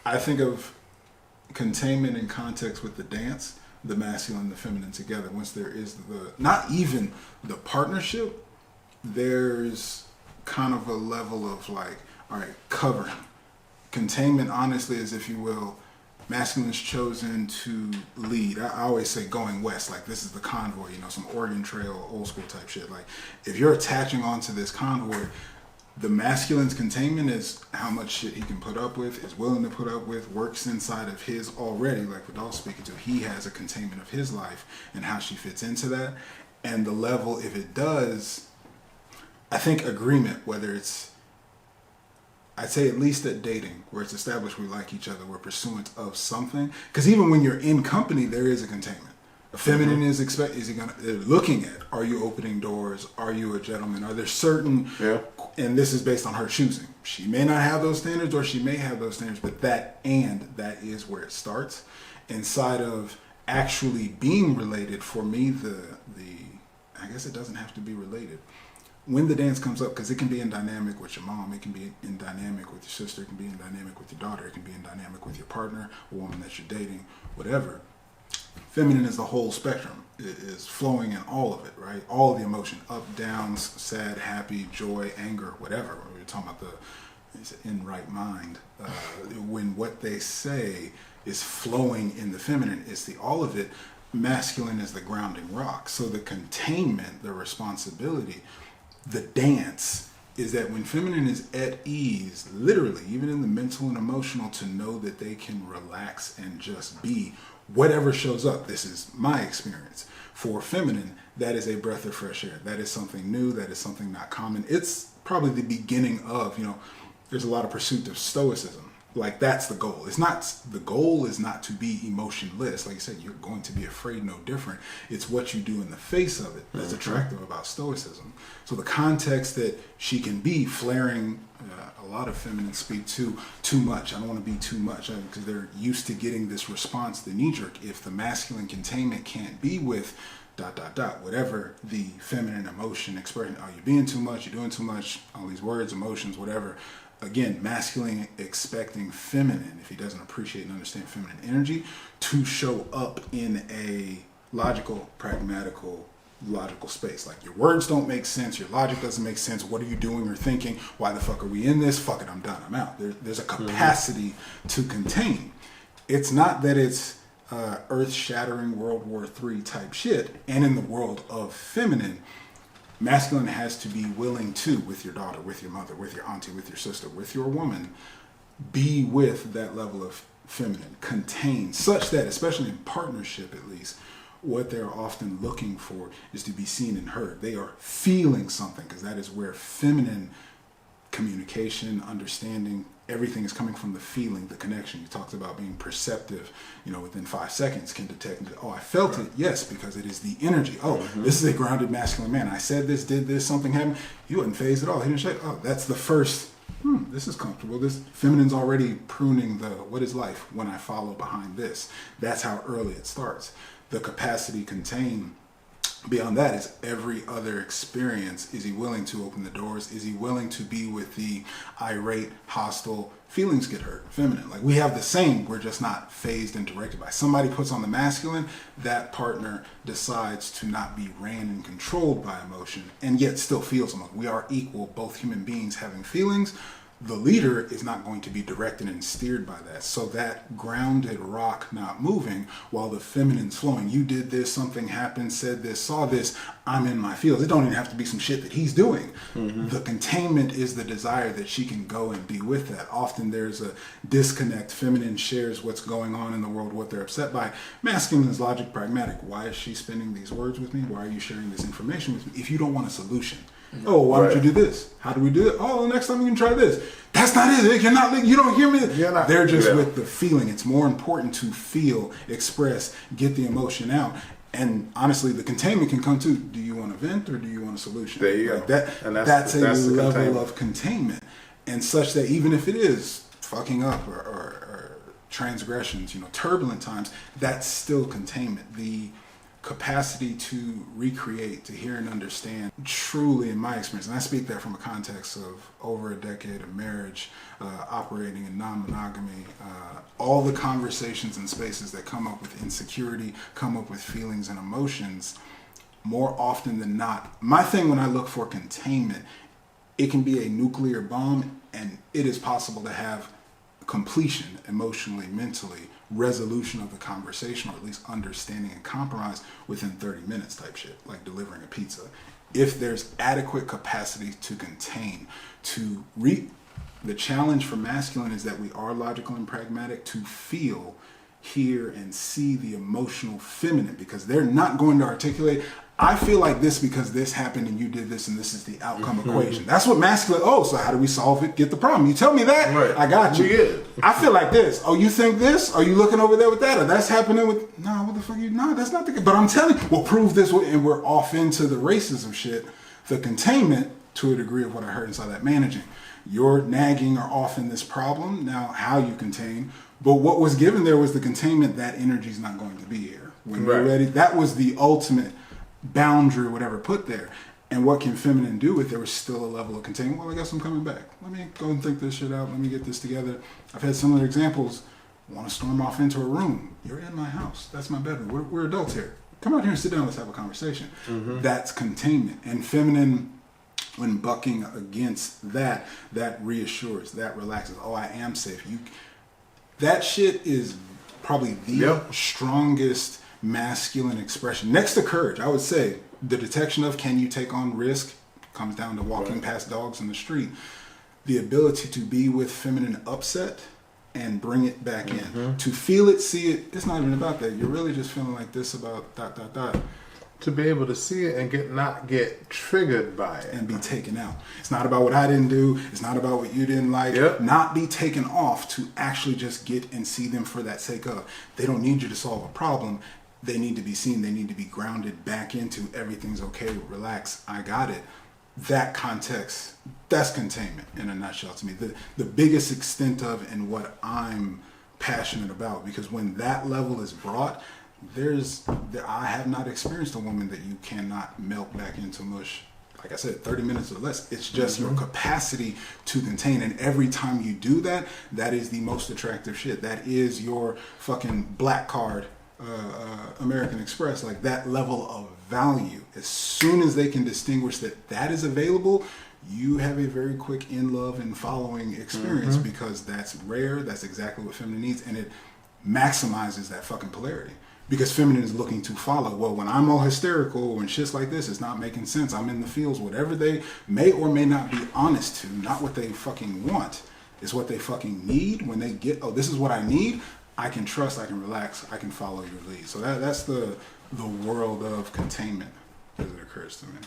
I think of containment in context with the dance, the masculine and the feminine together. Once there is not even the partnership, there's kind of a level of like, all right, covering. Containment, honestly, is, if you will, masculine's chosen to lead. I always say going west, like this is the convoy, some Oregon Trail, old school type shit. Like if you're attaching onto this convoy, the masculine's containment is how much shit he can put up with, is willing to put up with, works inside of his already, like Vidal's speaking to. He has a containment of his life and how she fits into that. And the level, if it does, I think agreement, whether it's, I'd say at least at dating, where it's established we like each other, we're pursuant of something. Because even when you're in company, there is a containment. A feminine is they're looking at, are you opening doors? Are you a gentleman? Are there certain, and this is based on her choosing. She may not have those standards, or she may have those standards, but that is where it starts. Inside of actually being related, for me, I guess it doesn't have to be related. When the dance comes up, because it can be in dynamic with your mom, it can be in dynamic with your sister, it can be in dynamic with your daughter, it can be in dynamic with your partner, a woman that you're dating, whatever. Feminine is the whole spectrum. It is flowing in all of it, right? All of the emotion, up, downs, sad, happy, joy, anger, whatever. We're talking about the in right mind. When what they say is flowing in the feminine, it's the all of it. Masculine is the grounding rock. So the containment, the responsibility, the dance is that when feminine is at ease, literally, even in the mental and emotional, to know that they can relax and just be whatever shows up. This is my experience. For feminine, that is a breath of fresh air. That is something new. That is something not common. It's probably the beginning of, there's a lot of pursuit of stoicism. Like that's the goal. The goal is not to be emotionless. Like you said, you're going to be afraid, no different. It's what you do in the face of it that's attractive about stoicism. So the context that she can be flaring, a lot of feminine speak to too much. I don't want to be too much, because they're used to getting this response, the knee jerk. If the masculine containment can't be with ... whatever the feminine emotion expression, are you being too much, you're doing too much, all these words, emotions, whatever. Again, masculine expecting feminine, if he doesn't appreciate and understand feminine energy, to show up in a logical, pragmatical, logical space. Like your words don't make sense, your logic doesn't make sense, what are you doing or thinking, why the fuck are we in this, fuck it, I'm done, I'm out. There's a capacity to contain. It's not that it's earth-shattering World War III type shit. And in the world of feminine, masculine has to be willing to, with your daughter, with your mother, with your auntie, with your sister, with your woman, be with that level of feminine, contain, such that, especially in partnership at least, what they're often looking for is to be seen and heard. They are feeling something, because that is where feminine communication, understanding, everything is coming from the feeling, the connection. You talked about being perceptive, within 5 seconds can detect, I felt it, yes, because it is the energy. This is a grounded masculine man. I said this, did this, something happened. He wasn't phased at all. He didn't shake. That's the first, this is comfortable. This feminine's already pruning what is life when I follow behind this. That's how early it starts. The capacity contained beyond that is every other experience. Is he willing to open the doors? Is he willing to be with the irate, hostile, feelings get hurt, feminine? Like we have the same, we're just not phased and directed by. Somebody puts on the masculine, that partner decides to not be ran and controlled by emotion, and yet still feels emotion. We are equal, both human beings having feelings. The leader is not going to be directed and steered by that. So that grounded rock not moving while the feminine's flowing. You did this, something happened, said this, saw this, I'm in my feels. It don't even have to be some shit that he's doing. The containment is the desire that she can go and be with that. Often there's a disconnect. Feminine shares what's going on in the world, what they're upset by. Masculine is logic, pragmatic. Why is she spinning these words with me? Why are you sharing this information with me? If you don't want a solution. Why don't you do this? How do we do it? Next time we can try this. That's not it. You don't hear me. They're just with the feeling. It's more important to feel, express, get the emotion out. And honestly, the containment can come to, do you want a vent or do you want a solution? There you go. That's a level of containment. And such that even if it is fucking up or transgressions, turbulent times, that's still containment. The capacity to recreate, to hear and understand, truly in my experience, and I speak that from a context of over a decade of marriage, operating in non-monogamy, all the conversations and spaces that come up with insecurity, come up with feelings and emotions, more often than not, my thing when I look for containment, it can be a nuclear bomb, and it is possible to have completion emotionally, mentally, resolution of the conversation, or at least understanding and compromise within 30 minutes type shit, like delivering a pizza. If there's adequate capacity to contain, the challenge for masculine is that we are logical and pragmatic, to feel, hear, and see the emotional feminine, because they're not going to articulate, I feel like this because this happened and you did this and this is the outcome equation. That's what masculine, so how do we solve it? Get the problem. You tell me that, right. I got you. Yeah. I feel like this. Oh, you think this? Are you looking over there with that? Or that's happening with, no, what the fuck no, that's not the, but I'm telling you, we'll prove this, and we're off into the racism shit. The containment, to a degree of what I heard inside that managing. You're nagging or off in this problem. Now, how you contain, but what was given there was the containment, that energy's not going to be here. When you're ready, that was the ultimate boundary or whatever put there. And what can feminine do with there was still a level of containment. Well, I guess I'm coming back. Let me go and think this shit out. Let me get this together. I've had similar examples. Want to storm off into a room. You're in my house. That's my bedroom. We're adults here. Come out here and sit down. Let's have a conversation. That's containment. And feminine, when bucking against that, that reassures, that relaxes. Oh, I am safe. That shit is probably the strongest masculine expression. Next to courage, I would say the detection of can you take on risk comes down to walking past dogs in the street. The ability to be with feminine upset and bring it back in. To feel it, see it, it's not even about that. You're really just feeling like this about ... To be able to see it and not get triggered by it. And be taken out. It's not about what I didn't do. It's not about what you didn't like. Not be taken off, to actually just get and see them for that sake of. They don't need you to solve a problem. They need to be seen. They need to be grounded back into everything's okay, relax, I got it. That context, that's containment in a nutshell to me. The biggest extent of, and what I'm passionate about, because when that level is brought, I have not experienced a woman that you cannot melt back into mush. Like I said, 30 minutes or less. It's just your capacity to contain. And every time you do that, that is the most attractive shit. That is your fucking black card, American Express. Like, that level of value. As soon as they can distinguish that is available, you have a very quick in love and following experience, because that's rare. That's exactly what feminine needs. And it maximizes that fucking polarity. Because feminine is looking to follow. Well, when I'm all hysterical, when shit's like this, it's not making sense. I'm in the fields. Whatever they may or may not be honest to, not what they fucking want, is what they fucking need. When they get, this is what I need, I can trust, I can relax, I can follow your lead. So that's the world of containment as it occurs to me.